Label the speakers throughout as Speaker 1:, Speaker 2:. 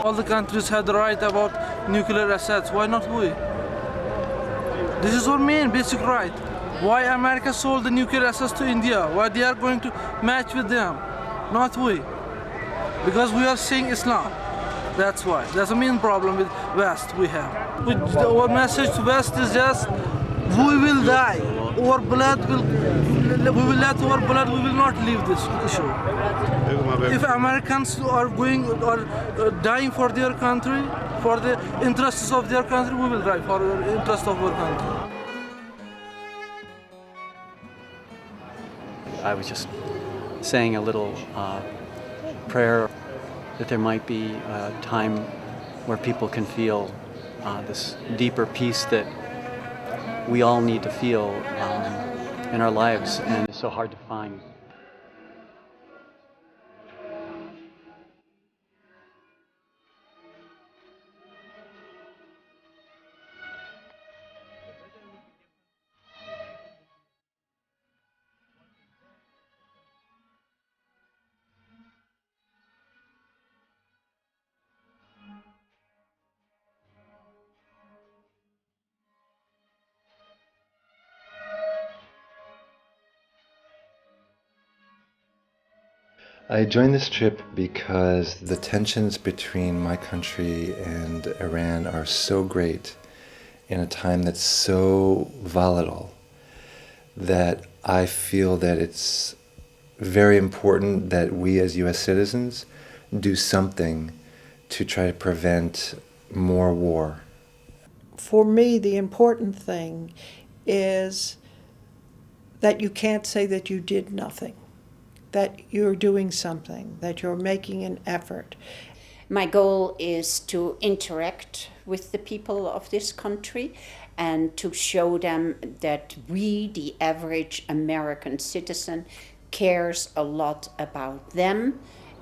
Speaker 1: All the countries have the right about nuclear assets. Why not we? This is our main basic right. Why America sold the nuclear assets to India? Why they are going to match with them? Not we. Because we are saying Islam. That's why. That's the main problem with West we have. Our message to West is just, we will die. Our blood will, we will let our blood, we will not leave this issue. If Americans are going or dying for their country, for the interests of their country, we will die for the interest of our country.
Speaker 2: I was just saying a little prayer that there might be a time where people can feel this deeper peace that we all need to feel in our lives, and it's so hard to find.
Speaker 3: I joined this trip because the tensions between my country and Iran are so great in a time that's so volatile that I feel that it's very important that we as US citizens do something to try to prevent more war.
Speaker 4: For me, the important thing is that you can't say that you did nothing, that you're doing something, that you're making an effort.
Speaker 5: My goal is to interact with the people of this country and to show them that we, the average American citizen, cares a lot about them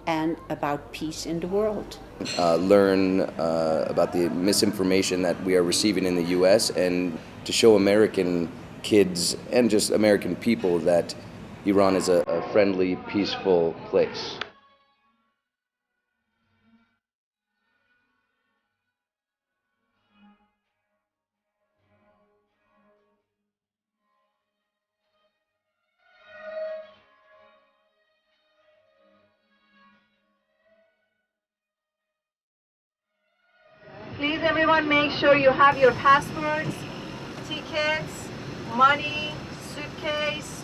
Speaker 5: and about peace in the world.
Speaker 6: Learn about the misinformation that we are receiving in the US, and to show American kids and just American people that Iran is a friendly, peaceful place.
Speaker 7: Please everyone make sure you have your passports, tickets, money, suitcase,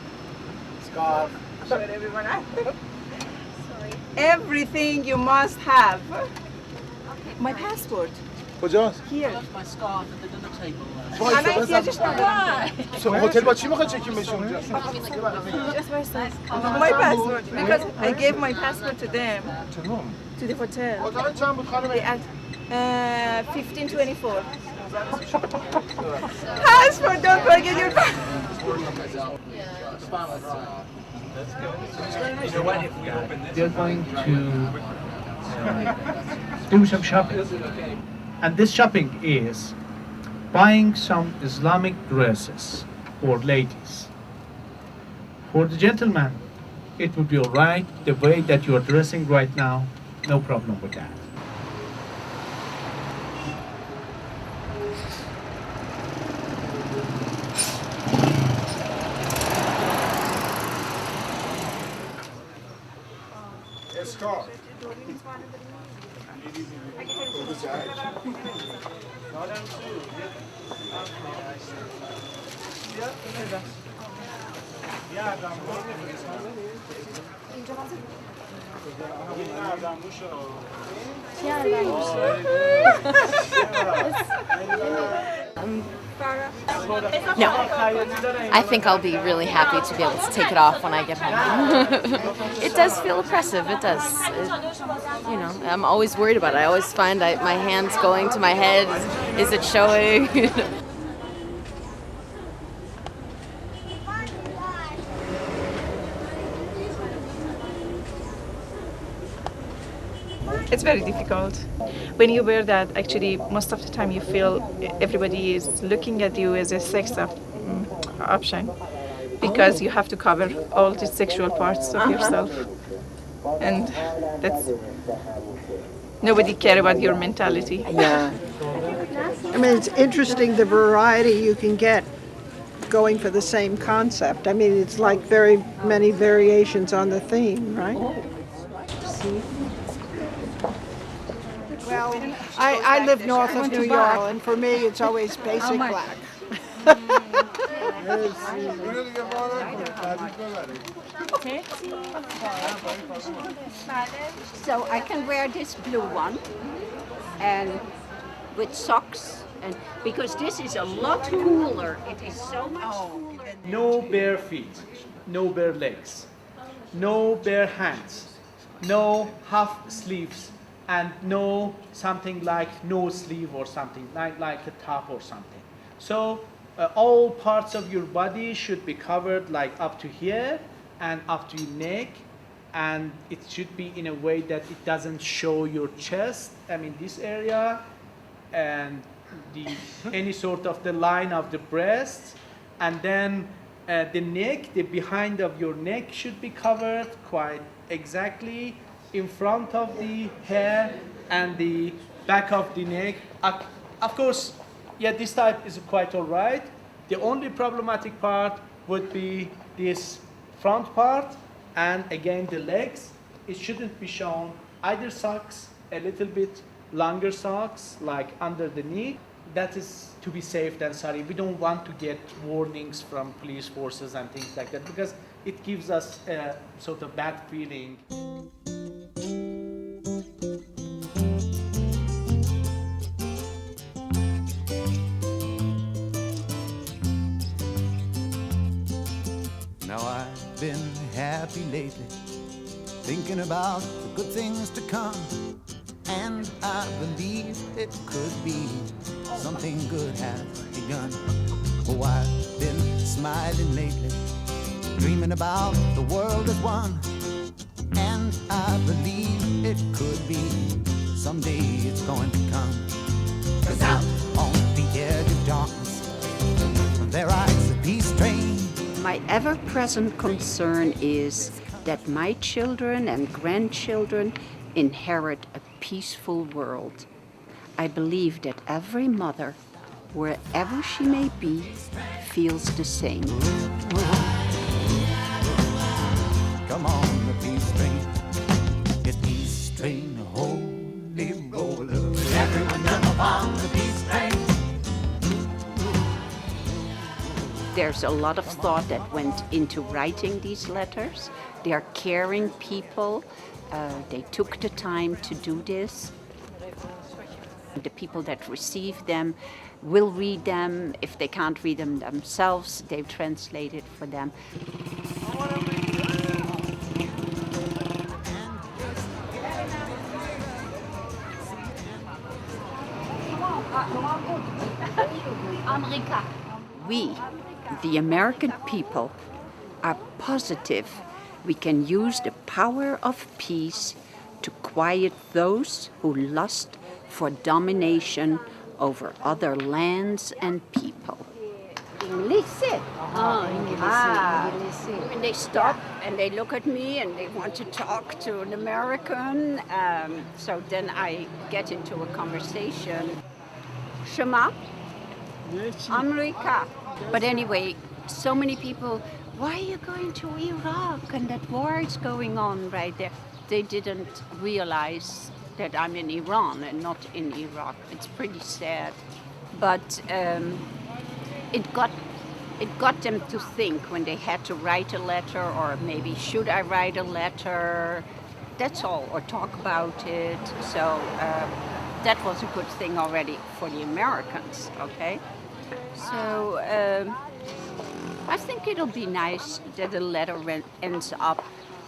Speaker 8: scarf.
Speaker 7: Sorry, everyone. Sorry. Everything you must have. Okay. My passport.
Speaker 8: کجاست؟
Speaker 7: Here.
Speaker 9: My scarf at the dinner table.
Speaker 7: همه احتیاجش ندارم.
Speaker 8: هتل با چی میخواد چکین بشه اونجا؟
Speaker 7: My passport, because I gave my passport to them. To the hotel.
Speaker 8: هتل چند بود خانم؟
Speaker 7: 1524. Passport, don't forget your passport.
Speaker 10: They're going to do some shopping. And this shopping is buying some Islamic dresses for ladies. For the gentleman, it would be all right the way that you are dressing right now, no problem with that.
Speaker 11: No. I think I'll be really happy to be able to take it off when I get home. It does feel oppressive, it does. You know, I'm always worried about it. I always find my hand's going to my head. Is it showing?
Speaker 7: It's very difficult. When you wear that, actually, most of the time you feel everybody is looking at you as a sex option, because you have to cover all the sexual parts of yourself. and that's nobody care about your mentality.
Speaker 4: Yeah. I mean, it's interesting the variety you can get going for the same concept. I mean, it's like very many variations on the theme, right? Well, I live north of New York, and for me, it's always basic black.
Speaker 5: So I can wear this blue one and with socks, and because this is a lot cooler. It is so much cooler.
Speaker 10: No bare feet, no bare legs, no bare hands, no half sleeves, and no something like no sleeve or something like a top or something. So all parts of your body should be covered like up to here and up to your neck, and it should be in a way that it doesn't show your chest, I mean this area, and any sort of the line of the breast, and then the neck, the behind of your neck should be covered quite exactly in front of the hair and the back of the neck. Of course, yeah, this type is quite all right. The only problematic part would be this front part, and again the legs. It shouldn't be shown. Either socks, a little bit longer socks, like under the knee. That is to be safe than sorry. We don't want to get warnings from police forces and things like that, because it gives us a sort of bad feeling.
Speaker 12: Now I've been happy lately, thinking about the good things to come, and I believe it could be something good has begun. Oh, I've been smiling lately, dreaming about the world as one, and I believe it could be someday it's going to come. 'Cause out on the edge of darkness, there rides the peace train.
Speaker 5: My ever-present concern is that my children and grandchildren inherit a peaceful world. I believe that every mother, wherever she may be, feels the same.
Speaker 12: Come on, the peace train. Get peace train, holy roller. Everyone jump on the peace train.
Speaker 5: There's a lot of thought that went into writing these letters. They are caring people. They took the time to do this. The people that receive them will read them. If they can't read them themselves, they've translated for them. We, the American people, are positive we can use the power of peace to quiet those who lust for domination over other lands and people. Inglese. When they stop and they look at me and they want to talk to an American, so then I get into a conversation. Shema? America. But anyway, so many people, why are you going to Iraq? And that war is going on right there. They didn't realize that I'm in Iran and not in Iraq. It's pretty sad. But it got them to think when they had to write a letter, or maybe should I write a letter? That's all, or talk about it. So that was a good thing already for the Americans, okay? So I think it'll be nice that the letter ends up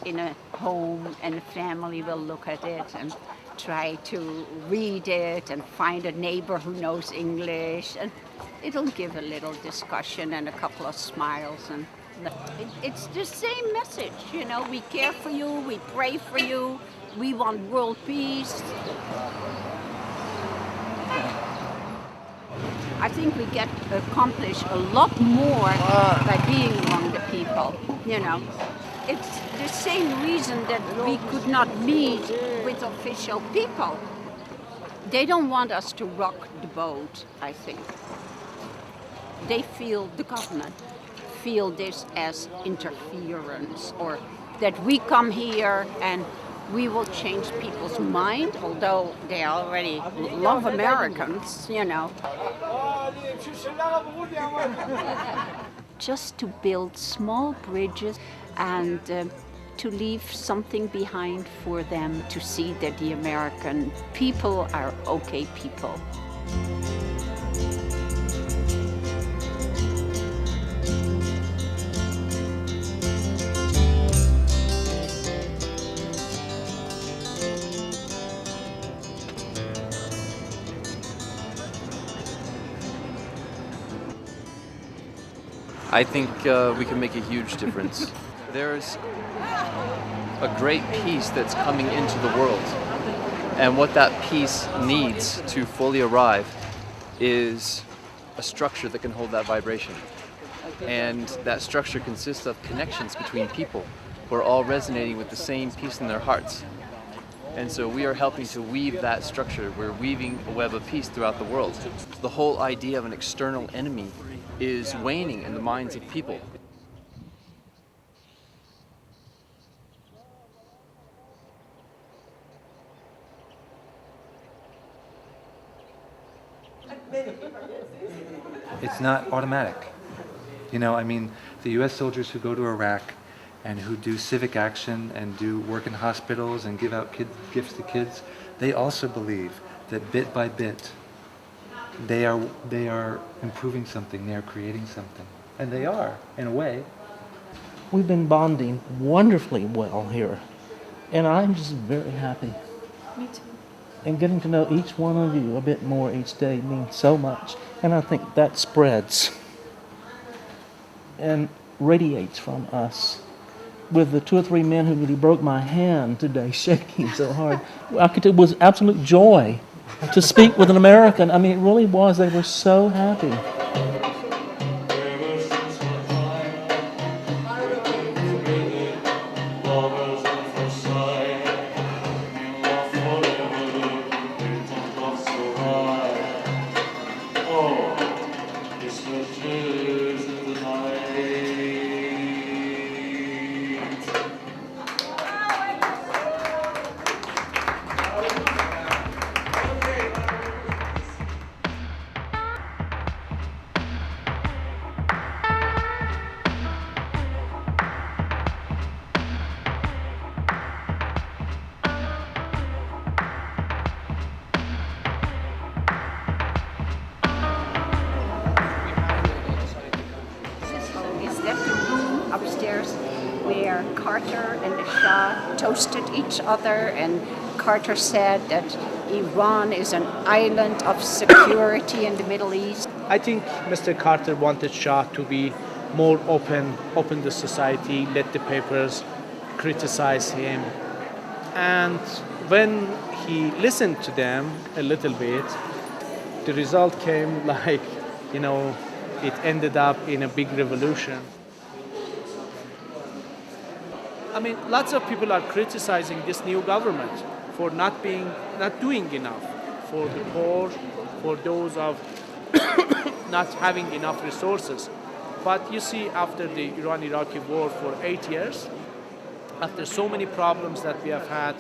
Speaker 5: in a home and the family will look at it and try to read it and find a neighbor who knows English, and it'll give a little discussion and a couple of smiles, and it's the same message, you know, we care for you, we pray for you, we want world peace. I think we get accomplished a lot more by being among the people, you know. it's the same reason that we could not meet with official people. They don't want us to rock the boat, I think. They feel, the government feel this as interference, or that we come here and we will change people's mind, although they already love Americans, you know. Just to build small bridges and to leave something behind for them to see that the American people are okay people.
Speaker 13: I think we can make a huge difference. There's a great peace that's coming into the world. And what that peace needs to fully arrive is a structure that can hold that vibration. And that structure consists of connections between people who are all resonating with the same peace in their hearts. And so we are helping to weave that structure. We're weaving a web of peace throughout the world. The whole idea of an external enemy is waning in the minds of people.
Speaker 3: It's not automatic. You know, I mean, the U.S. soldiers who go to Iraq and who do civic action and do work in hospitals and give out gifts to kids, they also believe that bit by bit they are improving something, they are creating something. And they are, in a way.
Speaker 9: We've been bonding wonderfully well here, and I'm just very happy.
Speaker 7: Me too.
Speaker 9: And getting to know each one of you a bit more each day means so much, and I think that spreads and radiates from us. With the 2 or 3 men who really broke my hand today, shaking so hard, it was absolute joy to speak with an American. I mean, it really was. They were so happy.
Speaker 5: Upstairs where Carter and the Shah toasted each other, and Carter said that Iran is an island of security in the Middle East.
Speaker 10: I think Mr. Carter wanted Shah to be more open to society, let the papers criticize him. And when he listened to them a little bit, the result came like, it ended up in a big revolution. I mean, lots of people are criticizing this new government for not doing enough for the poor, for those of not having enough resources. But you see, after the Iran-Iraqi war for 8 years, after so many problems that we have had,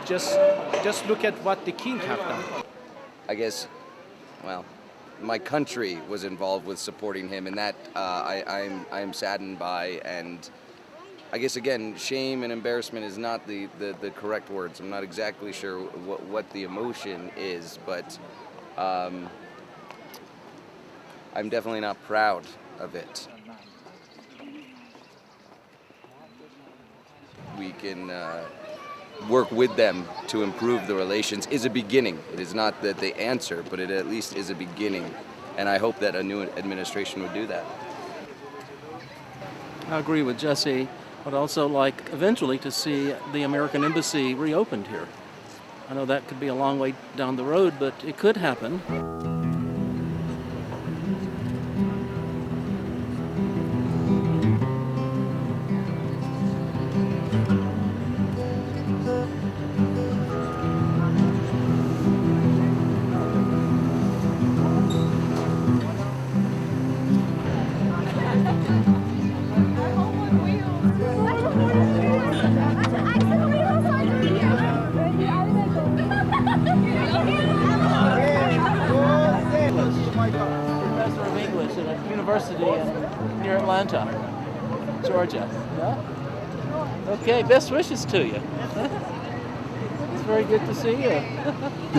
Speaker 10: just look at what the king have done.
Speaker 6: I guess, my country was involved with supporting him, and that I am saddened by. And I guess, again, shame and embarrassment is not the correct words. I'm not exactly sure what the emotion is, but I'm definitely not proud of it. We can work with them to improve the relations is a beginning. It is not the answer, but it at least is a beginning. And I hope that a new administration would do that.
Speaker 9: I agree with Jesse. I'd also like eventually to see the American embassy reopened here. I know that could be a long way down the road, but it could happen. University near Atlanta, Georgia. Yeah? Okay, best wishes to you. It's very good to see you.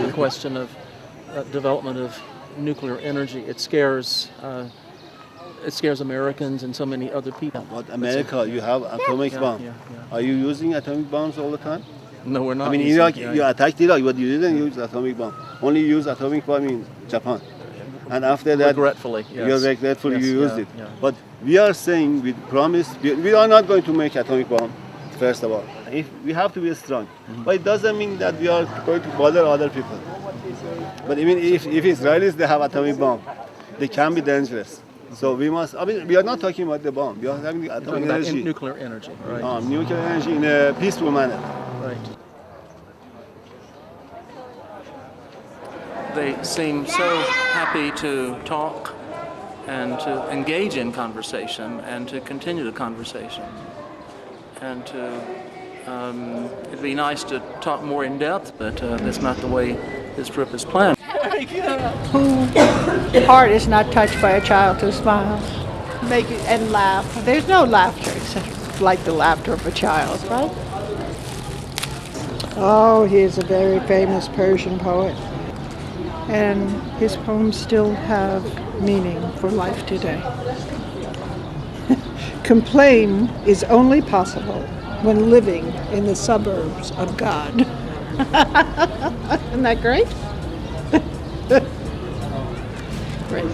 Speaker 9: The question of development of nuclear energy, it scares Americans and so many other people.
Speaker 14: But America, you have atomic bomb. Are you using atomic bombs all the time?
Speaker 9: No, we're not.
Speaker 14: I mean, Iraq, you attacked Iraq, but you didn't use atomic bomb. Only use atomic bomb in Japan. And after that,
Speaker 9: regretfully, yes.
Speaker 14: you regretfully
Speaker 9: Yes,
Speaker 14: used
Speaker 9: yeah,
Speaker 14: it.
Speaker 9: yeah.
Speaker 14: But we are saying, we promise, we are not going to make atomic bomb, first of all. If we have to be strong. But it doesn't mean that we are going to bother other people. But even if Israelis, they have atomic bomb, they can be dangerous. So we must, I mean, we are not talking about the bomb. We are having the atomic energy.
Speaker 9: Nuclear energy, right.
Speaker 14: Nuclear energy in a peaceful manner.
Speaker 9: Right.
Speaker 1: They seem so happy to talk and to engage in conversation and to continue the conversation. And it'd be nice to talk more in depth, but that's not the way this trip is planned.
Speaker 4: Whose heart is not touched by a child to smile, make it, and laugh? There's no laughter except like the laughter of a child, right? Oh, he is a very famous Persian poet, and his poems still have meaning for life today. Complain is only possible when living in the suburbs of God. Isn't that great? Great.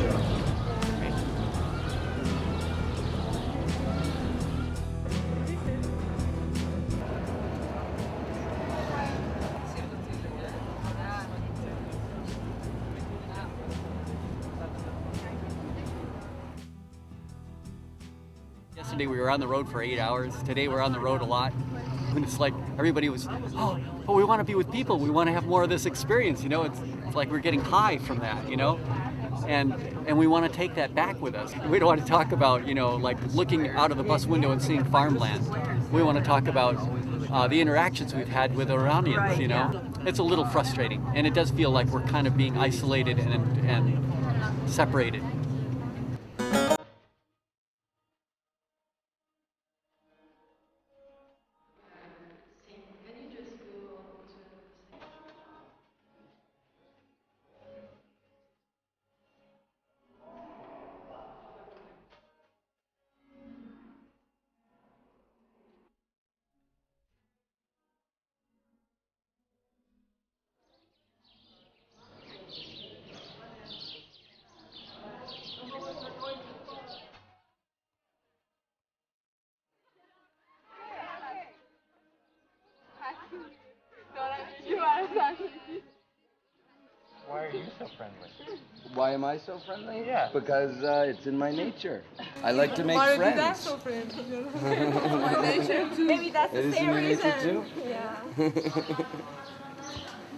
Speaker 2: Yesterday we were on the road for 8 hours. Today we're on the road a lot. And it's like everybody was, but we want to be with people. We want to have more of this experience, you know. It's like we're getting high from that, you know. And we want to take that back with us. We don't want to talk about, you know, like looking out of the bus window and seeing farmland. We want to talk about the interactions we've had with Iranians, you know. It's a little frustrating, and it does feel like we're kind of being isolated and separated.
Speaker 6: Why are you so friendly? Why am I so friendly?
Speaker 8: Yeah.
Speaker 6: Because it's in my nature. I like to make
Speaker 15: Why
Speaker 6: friends.
Speaker 15: are you so friendly? My nature too. Maybe that's
Speaker 6: It
Speaker 15: the
Speaker 6: is
Speaker 15: same
Speaker 6: in your
Speaker 15: reason.
Speaker 6: nature too?
Speaker 15: Yeah.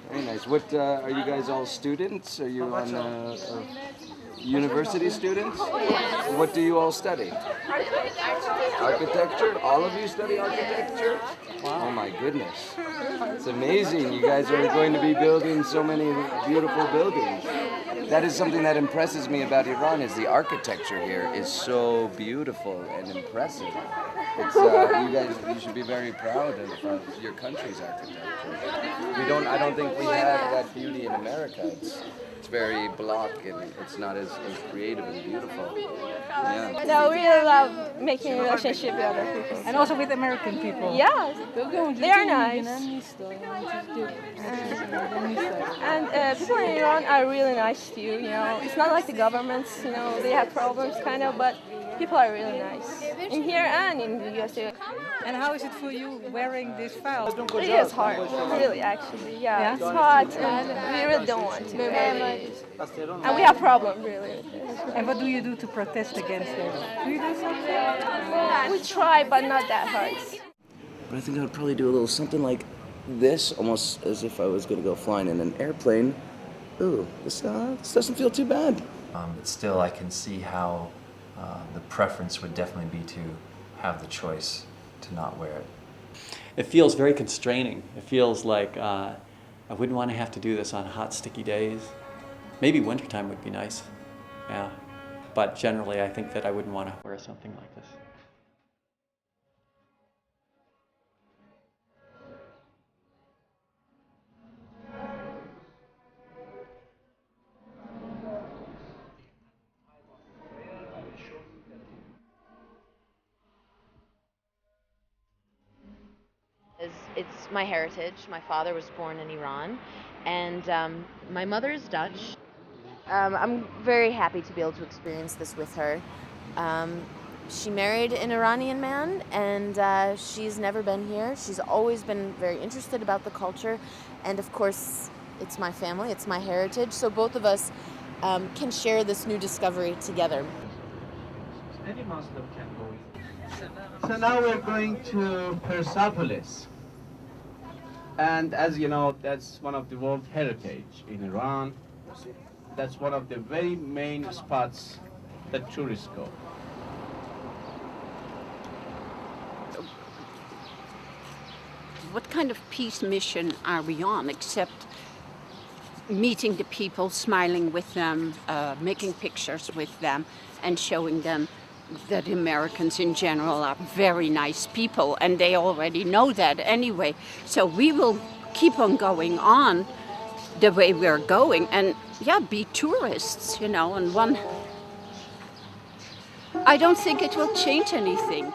Speaker 6: Very nice. What are you guys all students? Are you on university students?
Speaker 15: Yes.
Speaker 6: What do you all study? Architecture? All of you study architecture? Wow. Oh my goodness. It's amazing. You guys are going to be building so many beautiful buildings. That is something that impresses me about Iran, is the architecture here is so beautiful and impressive. It's you should be very proud of your country's architecture. I don't think we have that beauty in America. It's very block and it's not as creative and beautiful. Yeah.
Speaker 15: No, we really love making relationship with other people.
Speaker 16: And also with American people.
Speaker 15: Yeah, they are nice. And people in Iran are really nice to you, you know. It's not like the governments, you know, they have problems kind of, but people are really nice. In here and in the USA.
Speaker 16: And how is it for you wearing this veil?
Speaker 15: It is hard, really, actually. Yeah, it's hot and we really don't want to. And we have problems, really.
Speaker 16: And what do you do to protest against it? Do you do something?
Speaker 15: We try, but not that hard.
Speaker 6: But I think I would probably do a little something like this, almost as if I was going to go flying in an airplane. Ooh, this doesn't feel too bad.
Speaker 17: But still, I can see how the preference would definitely be to have the choice to not wear it.
Speaker 2: It feels very constraining. It feels like I wouldn't want to have to do this on hot, sticky days. Maybe wintertime would be nice. Yeah. but generally I think that I wouldn't want to wear something like this.
Speaker 11: It's my heritage. My father was born in Iran, and my mother is Dutch. I'm very happy to be able to experience this with her. She married an Iranian man, and she's never been here. She's always been very interested about the culture, and of course, it's my family, it's my heritage, so both of us can share this new discovery together.
Speaker 10: Any Muslim can go with. So now we're going to Persepolis. And as you know, that's one of the World Heritage in Iran. That's one of the very main spots that tourists go.
Speaker 5: What kind of peace mission are we on except meeting the people, smiling with them, making pictures with them, and showing them that Americans in general are very nice people, and they already know that anyway. So we will keep on going on the way we're going, and yeah, be tourists, you know, and one. I don't think it will change anything.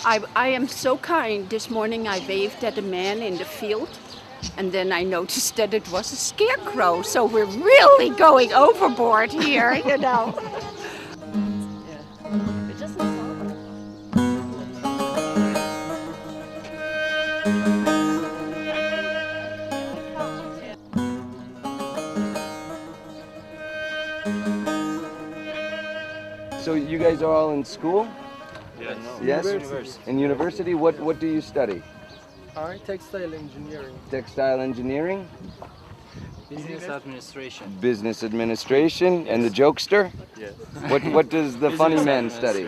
Speaker 5: I am so kind. This morning I waved at a man in the field, and then I noticed that it was a scarecrow, so we're really going overboard here, you know.
Speaker 6: So you guys are all in school?
Speaker 18: Yes.
Speaker 6: Yes?
Speaker 18: University.
Speaker 6: In university? What do you study?
Speaker 18: Textile engineering.
Speaker 6: Textile engineering?
Speaker 18: Business administration.
Speaker 6: Business administration? And the jokester?
Speaker 18: Yes.
Speaker 6: What does the funny man study?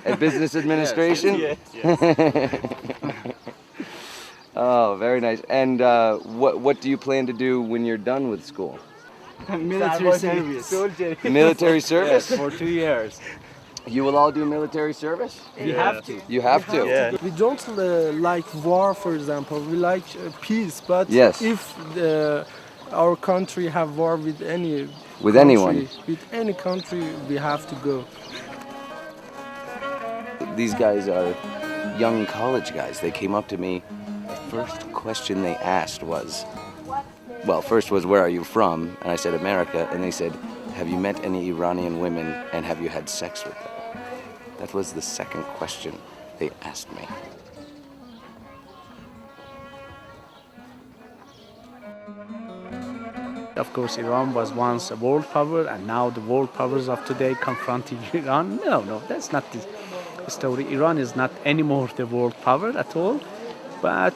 Speaker 6: At business administration?
Speaker 18: Yes. Yes.
Speaker 6: Oh, very nice. And what do you plan to do when you're done with school?
Speaker 18: Military service. Soldier.
Speaker 6: Military service?
Speaker 18: Yes, for 2 years.
Speaker 6: You will all do military service?
Speaker 18: We have to.
Speaker 6: You have to?
Speaker 18: Yeah. We don't like war, for example. We like peace, but
Speaker 6: Yes.
Speaker 18: if our country have war with any
Speaker 6: With
Speaker 18: country,
Speaker 6: anyone?
Speaker 18: with any country, we have to go.
Speaker 6: These guys are young college guys. They came up to me. The first question they asked was, well, first was, where are you from? And I said, America. And they said, have you met any Iranian women and have you had sex with them? That was the second question they asked me.
Speaker 19: Of course, Iran was once a world power, and now the world powers of today confronting Iran. No, that's not the story. Iran is not anymore the world power at all, but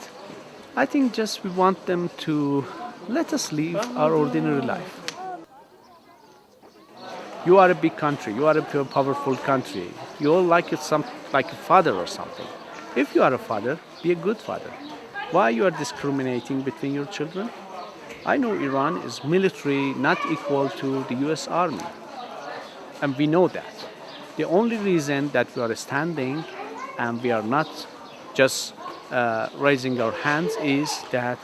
Speaker 19: I think just we want them to let us live our ordinary life. You are a big country, you are a powerful country, you all like it like a father or something. If you are a father, be a good father. Why you are discriminating between your children? I know Iran is military not equal to the US Army, and we know that. The only reason that we are standing and we are not just raising our hands is that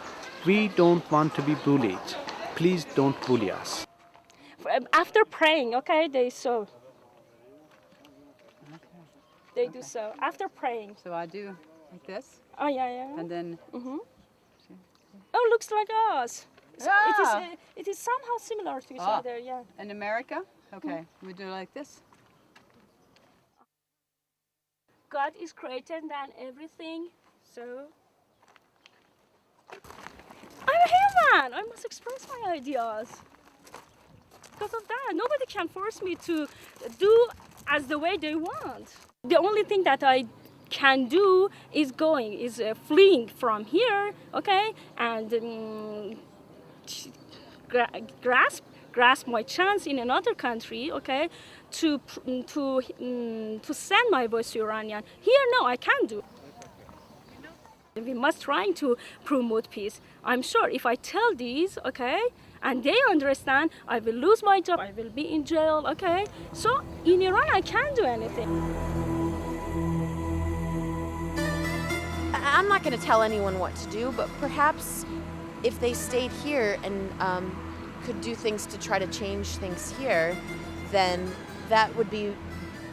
Speaker 19: we don't want to be bullied. Please don't bully us.
Speaker 15: After praying, okay, they so. They do so. After praying.
Speaker 16: So I do like this.
Speaker 15: Oh, yeah.
Speaker 16: And then.
Speaker 15: Mm-hmm. Oh, looks like us. So
Speaker 16: Yeah.
Speaker 15: it is somehow similar to each
Speaker 16: Ah.
Speaker 15: other, yeah.
Speaker 16: In America? Okay. We do like this.
Speaker 15: God is greater than everything, so. I'm a human! I must express my ideas. Because of that, nobody can force me to do as the way they want. The only thing that I can do is fleeing from here, okay, and grasp my chance in another country, okay, to send my voice to Iranian. Here, no, I can't do. We must try to promote peace. I'm sure if I tell these, okay, and they understand I will lose my job, I will be in jail, okay? So in Iran, I can't do anything.
Speaker 11: I'm not going to tell anyone what to do, but perhaps if they stayed here and could do things to try to change things here, then that would be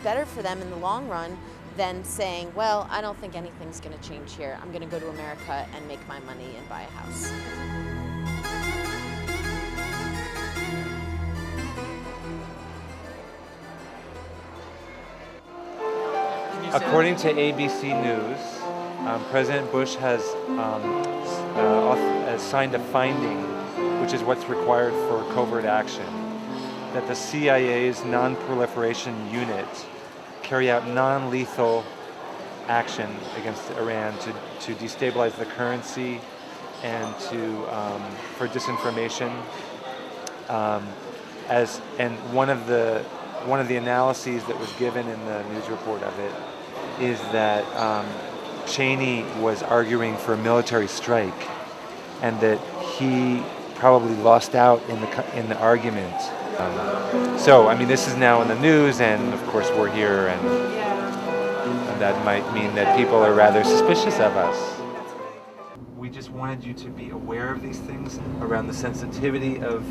Speaker 11: better for them in the long run than saying, well, I don't think anything's going to change here. I'm going to go to America and make my money and buy a house.
Speaker 20: According to ABC News, President Bush has signed a finding, which is what's required for covert action, that the CIA's non-proliferation unit carry out non-lethal action against Iran to destabilize the currency and for disinformation. And one of the analyses that was given in the news report of it is that Cheney was arguing for a military strike, and that he probably lost out in the argument. So, I mean, this is now in the news, and of course we're here, and that might mean that people are rather suspicious of us. We just wanted you to be aware of these things around the sensitivity of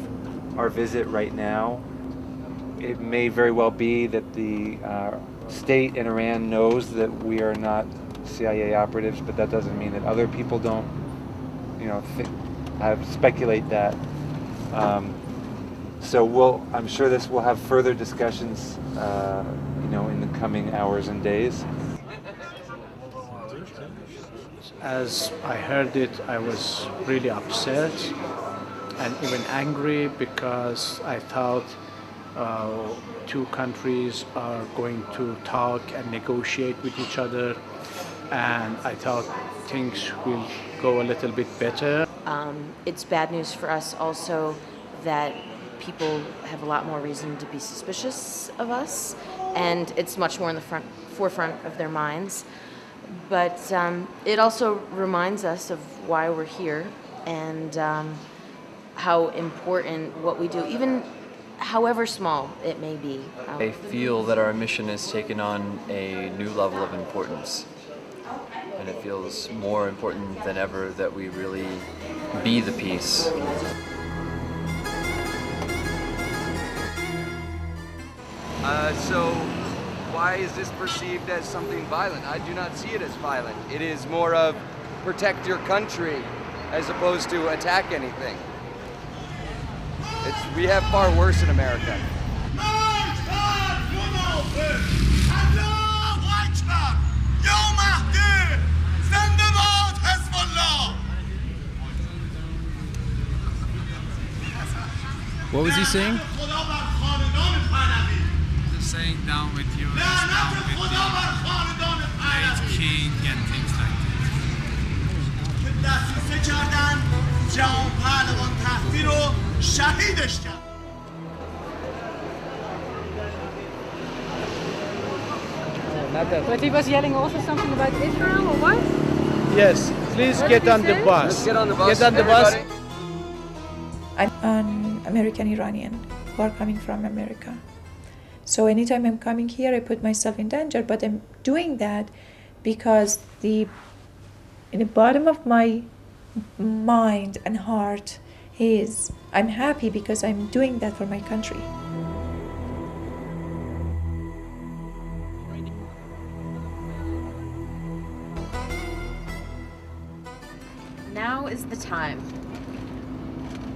Speaker 20: our visit right now. It may very well be that the state in Iran knows that we are not CIA operatives, but that doesn't mean that other people don't, speculate that. So I'm sure we'll have further discussions, in the coming hours and days.
Speaker 10: As I heard it, I was really upset and even angry, because I thought two countries are going to talk and negotiate with each other, and I thought things will go a little bit better.
Speaker 11: It's bad news for us also that people have a lot more reason to be suspicious of us, and it's much more in the forefront of their minds. But it also reminds us of why we're here and how important what we do, even however small it may be.
Speaker 13: I feel that our mission has taken on a new level of importance, and it feels more important than ever that we really be the peace.
Speaker 21: So why is this perceived as something violent? I do not see it as violent. It is more of protect your country as opposed to attack anything. We have far worse in America.
Speaker 22: What was he saying?
Speaker 23: Just saying down with you, down with the late king and things like
Speaker 16: But he was yelling also something about Israel or what?
Speaker 10: Yes, please get on the bus.
Speaker 21: Let's get on the bus.
Speaker 10: Get on the bus.
Speaker 24: I'm an American Iranian who are coming from America. So anytime I'm coming here, I put myself in danger, but I'm doing that because in the bottom of my mind and heart is I'm happy because I'm doing that for my country.
Speaker 11: Now is the time.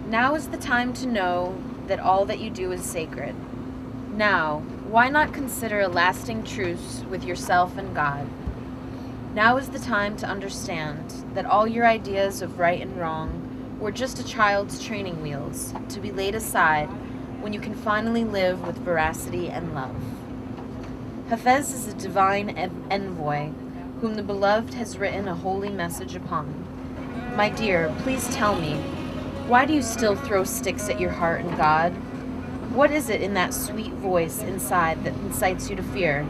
Speaker 11: Now is the time to know that all that you do is sacred. Now, why not consider a lasting truce with yourself and God? Now is the time to understand that all your ideas of right and wrong were just a child's training wheels to be laid aside when you can finally live with veracity and love. Hafez is a divine envoy whom the beloved has written a holy message upon. My dear, please tell me, why do you still throw sticks at your heart and God? What is it in that sweet voice inside that incites you to fear?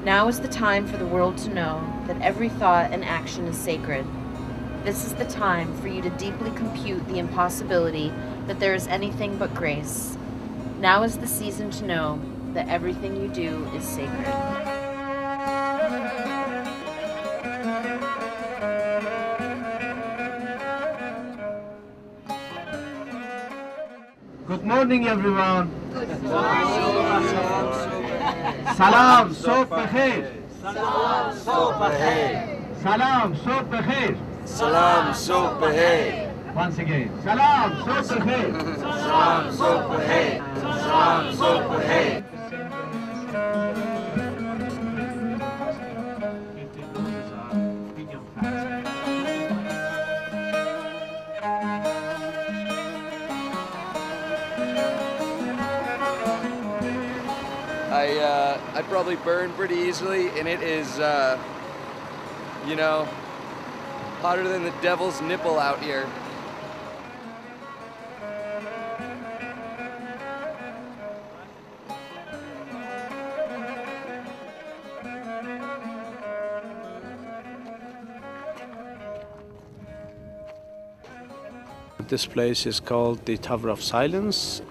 Speaker 11: Now is the time for the world to know that every thought and action is sacred. This is the time for you to deeply compute the impossibility that there is anything but grace. Now is the season to know that everything you do is sacred.
Speaker 10: Good morning, everyone. Salam, صبح بخیر.
Speaker 21: Salam, صبح بخیر.
Speaker 10: Salam, صبح بخیر.
Speaker 21: Salam, صبح بخیر.
Speaker 10: Once again. Salam, صبح بخیر.
Speaker 21: Salam, صبح بخیر. Salam, صبح بخیر. I probably burn pretty easily, and it is, you know, hotter than the devil's nipple out here.
Speaker 19: This place is called the Tower of Silence.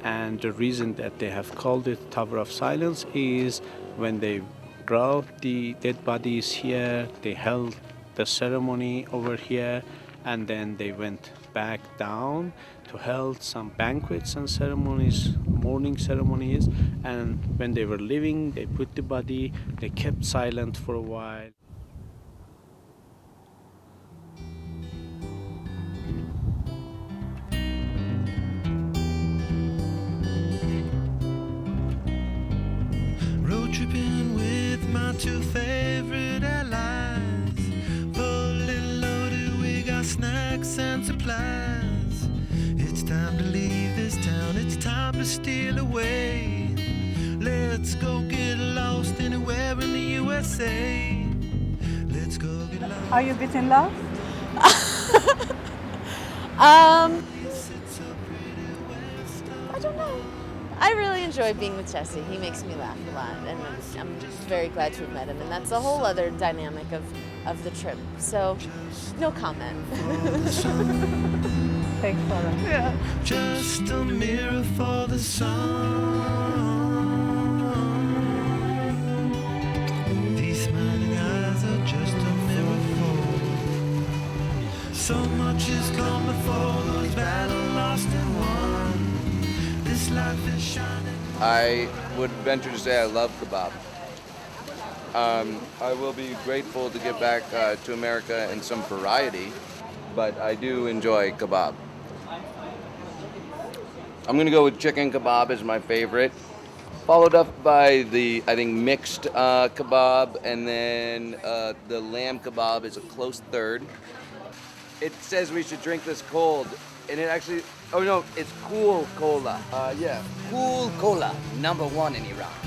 Speaker 19: And the reason that they have called it Tower of Silence is when they brought the dead bodies here, they held the ceremony over here, and then they went back down to hold some banquets and ceremonies, mourning ceremonies. And when they were leaving, they put the body, they kept silent for a while.
Speaker 3: Tripping with my two favorite allies, fully loaded, we got snacks and supplies. It's time to leave this town, it's time to steal away. Let's go get lost anywhere in the USA. Let's go get lost.
Speaker 16: Are you a bit in love?
Speaker 11: I don't know. I really enjoy being with Jesse. He makes me laugh a lot, and I'm very glad to have met him. And that's a whole other dynamic of the trip. So, no comment.
Speaker 16: Thanks, Laura.
Speaker 11: Yeah.
Speaker 3: Just a mirror for the sun. These smiling eyes are just a mirror for. So much has come before, those battles lost and won. This life is shining.
Speaker 21: I would venture to say I love kebab. I will be grateful to get back to America in some variety, but I do enjoy kebab. I'm gonna go with chicken kebab as my favorite, followed up by the, I think, mixed kebab, and then the lamb kebab is a close third. It says we should drink this cold, and it actually, oh no, it's cool cola. Yeah, cool cola, #1 in Iran.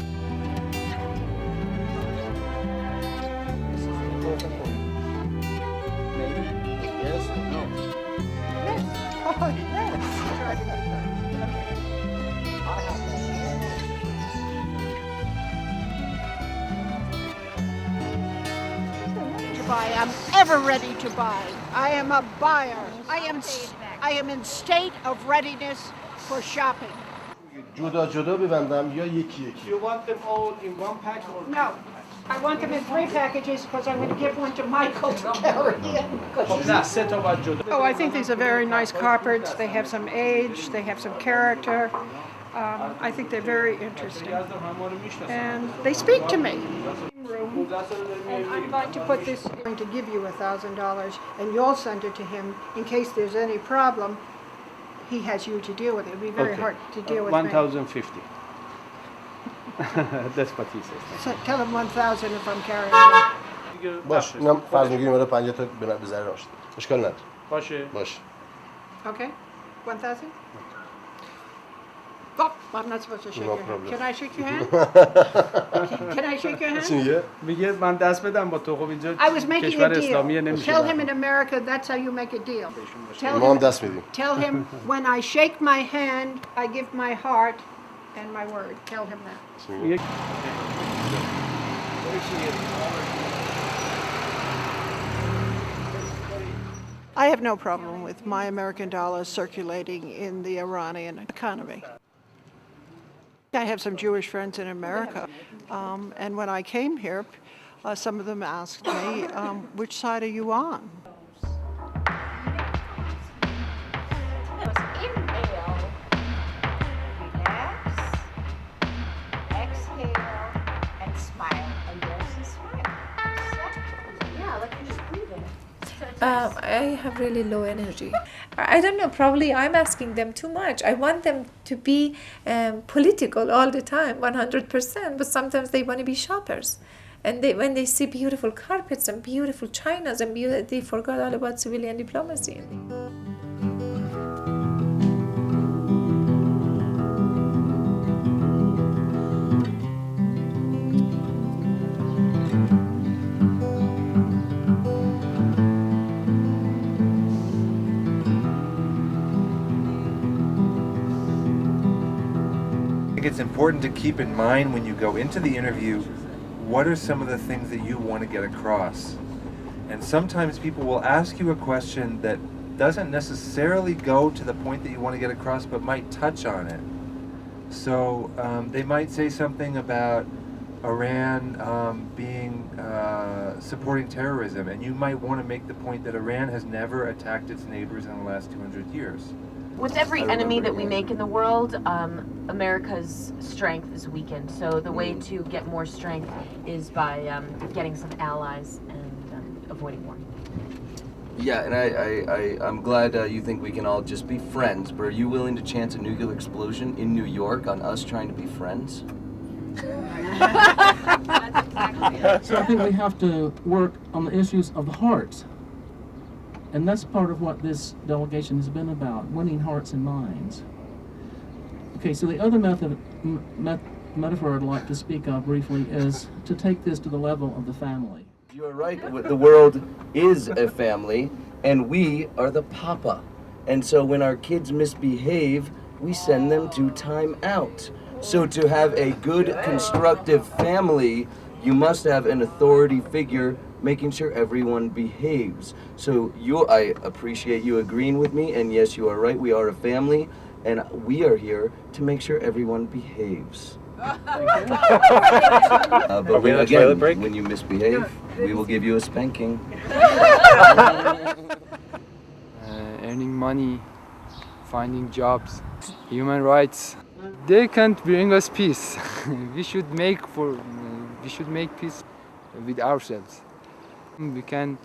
Speaker 21: Maybe? Yes? No?
Speaker 16: Yes. Oh, yes.
Speaker 7: To buy. I'm ever ready to buy. I am a buyer. I am in state of readiness for shopping.
Speaker 8: جدا جدا ببندم یا یکی یکی.
Speaker 10: You want them all in one pack or?
Speaker 7: No, I want them in 3 packages because I'm going to give one to Michael to carry in. Oh, I think these are very nice carpets. They have some age. They have some character. I think they're very interesting. And they speak to me. And I'd like to put this, I'm going to give you $1,000 and you'll send it to him in case there's any problem. He has you to deal with it. It would be very hard to deal with me.
Speaker 19: 1,050. That's what he says.
Speaker 7: So tell him 1,000 if I'm carrying it.
Speaker 8: باش اینم فرض میگیریم برای 50 تا به ذره راشد. اشکال نداره.
Speaker 19: باشه.
Speaker 8: باشه.
Speaker 7: Okay? 1,000? Oh, I'm not supposed to shake your hand. Can I shake your hand? Can I shake your hand?
Speaker 19: میگه من دست بدم با تو خب اینجا
Speaker 7: I was making
Speaker 19: کشور
Speaker 7: a
Speaker 19: اسلامی
Speaker 7: deal.
Speaker 19: نمیشه.
Speaker 7: Tell him in America that's how you make a deal.
Speaker 8: ما هم دست میدیم.
Speaker 7: Tell him when I shake my hand, I give my heart and my word. Tell him that. I have no problem with my American dollars circulating in the Iranian economy. I have some Jewish friends in America, and when I came here, some of them asked me, which side are you on?
Speaker 24: I have really low energy. I don't know, probably I'm asking them too much. I want them to be political all the time, 100%, but sometimes they want to be shoppers. And when they see beautiful carpets and beautiful chinas, and they forgot all about civilian diplomacy.
Speaker 20: It's important to keep in mind when you go into the interview, what are some of the things that you want to get across? And sometimes people will ask you a question that doesn't necessarily go to the point that you want to get across, but might touch on it. So they might say something about Iran supporting terrorism, and you might want to make the point that Iran has never attacked its neighbors in the last 200 years.
Speaker 11: With every enemy that we make in the world, America's strength is weakened. So the way to get more strength is by getting some allies and avoiding war.
Speaker 6: Yeah, and I'm glad you think we can all just be friends, but are you willing to chance a nuclear explosion in New York on us trying to be friends?
Speaker 1: So I think we have to work on the issues of the hearts. And that's part of what this delegation has been about, winning hearts and minds. Okay, so the other metaphor I'd like to speak of briefly is to take this to the level of the family.
Speaker 6: You're right. The world is a family, and we are the papa. And so when our kids misbehave, we send them to time out. So to have a good, constructive family, you must have an authority figure making sure everyone behaves. So I appreciate you agreeing with me, and yes, you are right, we are a family, and we are here to make sure everyone behaves. But when you misbehave, we will give you a spanking.
Speaker 9: Earning money, finding jobs, human rights. They can't bring us peace. We should make peace with ourselves. We can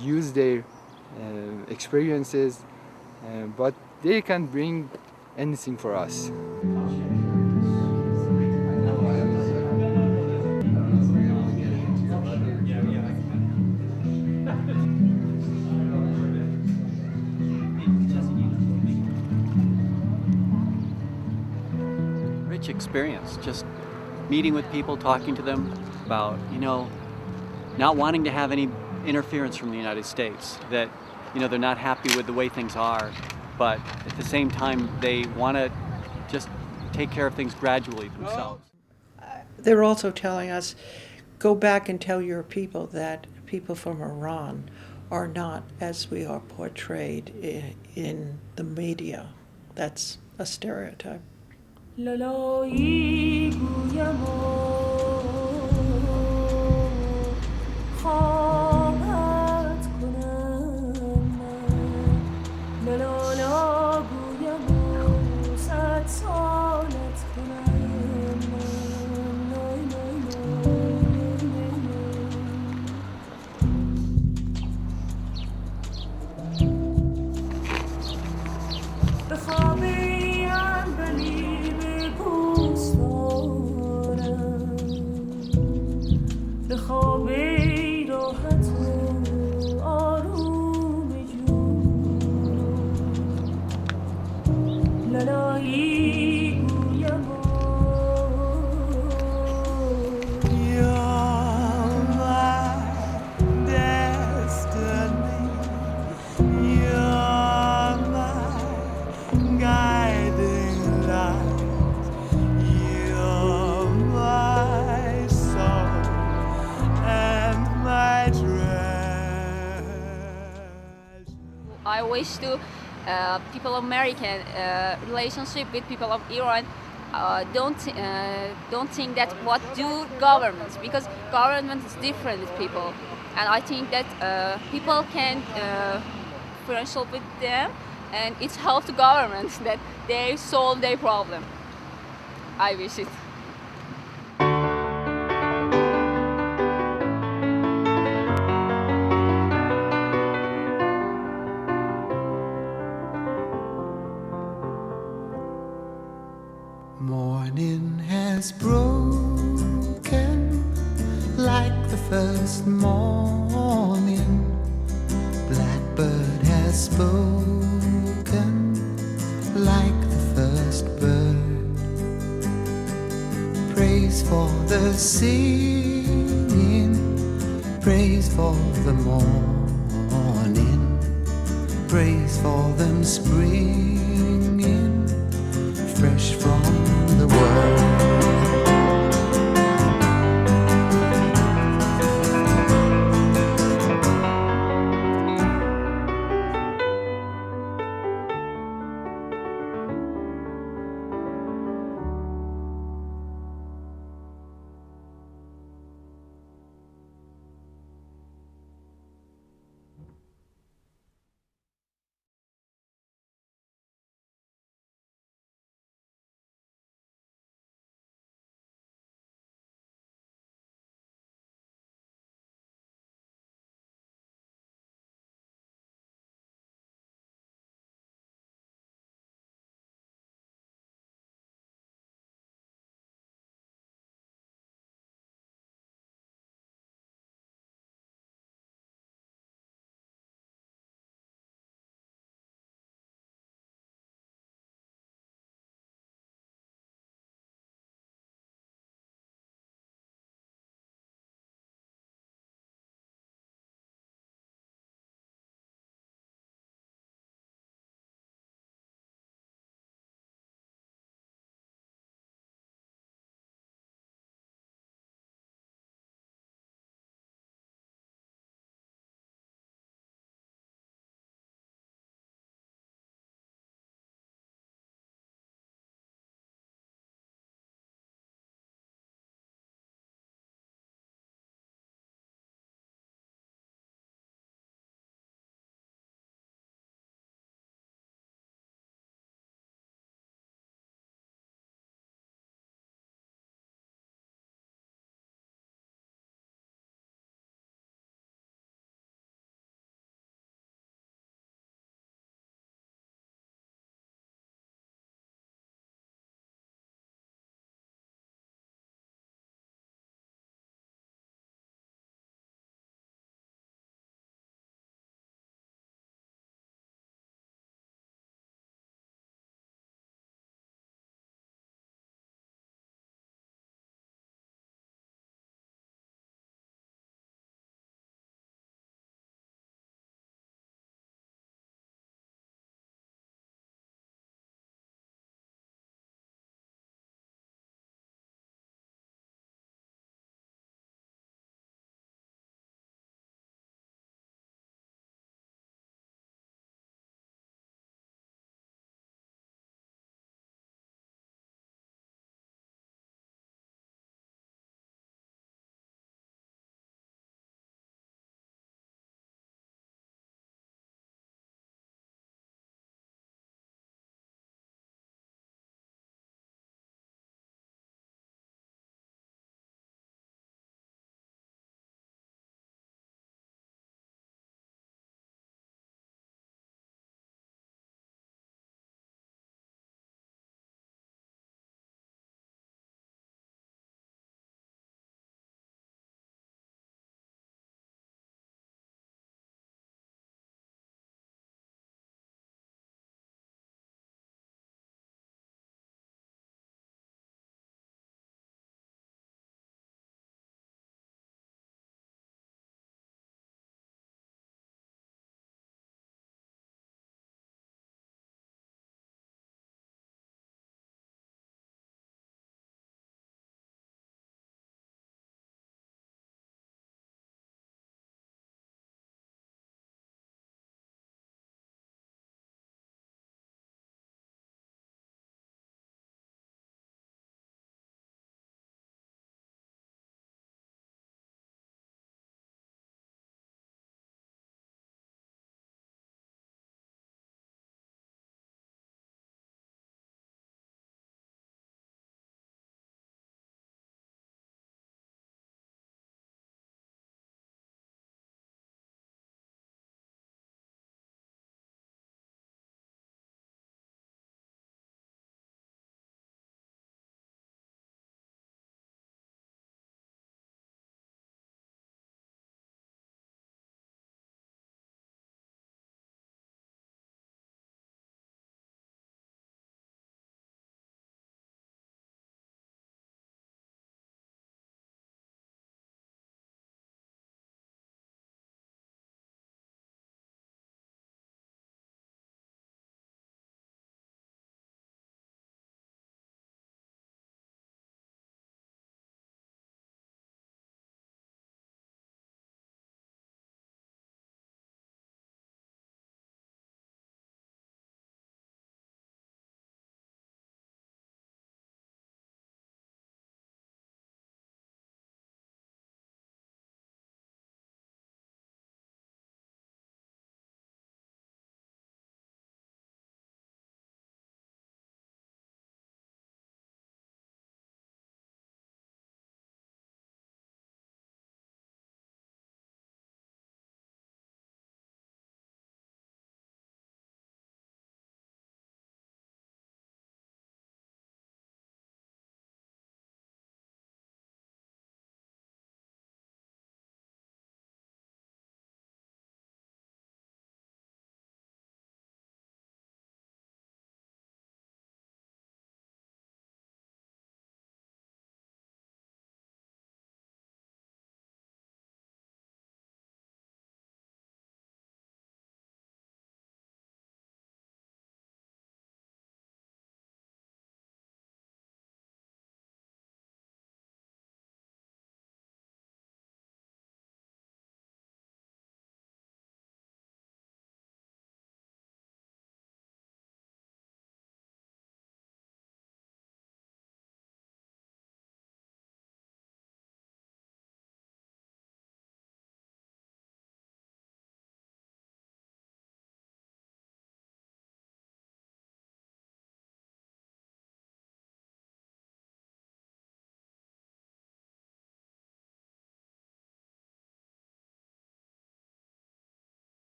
Speaker 9: use their experiences, but they can't bring anything for us.
Speaker 2: Rich experience, just meeting with people, talking to them about, not wanting to have any interference from the United States, that, they're not happy with the way things are, but at the same time, they want to just take care of things gradually themselves.
Speaker 4: They're also telling us, go back and tell your people that people from Iran are not as we are portrayed in the media. That's a stereotype.
Speaker 5: to people of American relationship with people of Iran, don't think that what do governments, because government is different with people, and I think that people can friendship with them, and it's help to governments that they solve their problem. I wish it.
Speaker 3: Morning has broken like the first morning. Blackbird has spoken like the first bird. Praise for the singing, praise for the morning, praise for them springing fresh from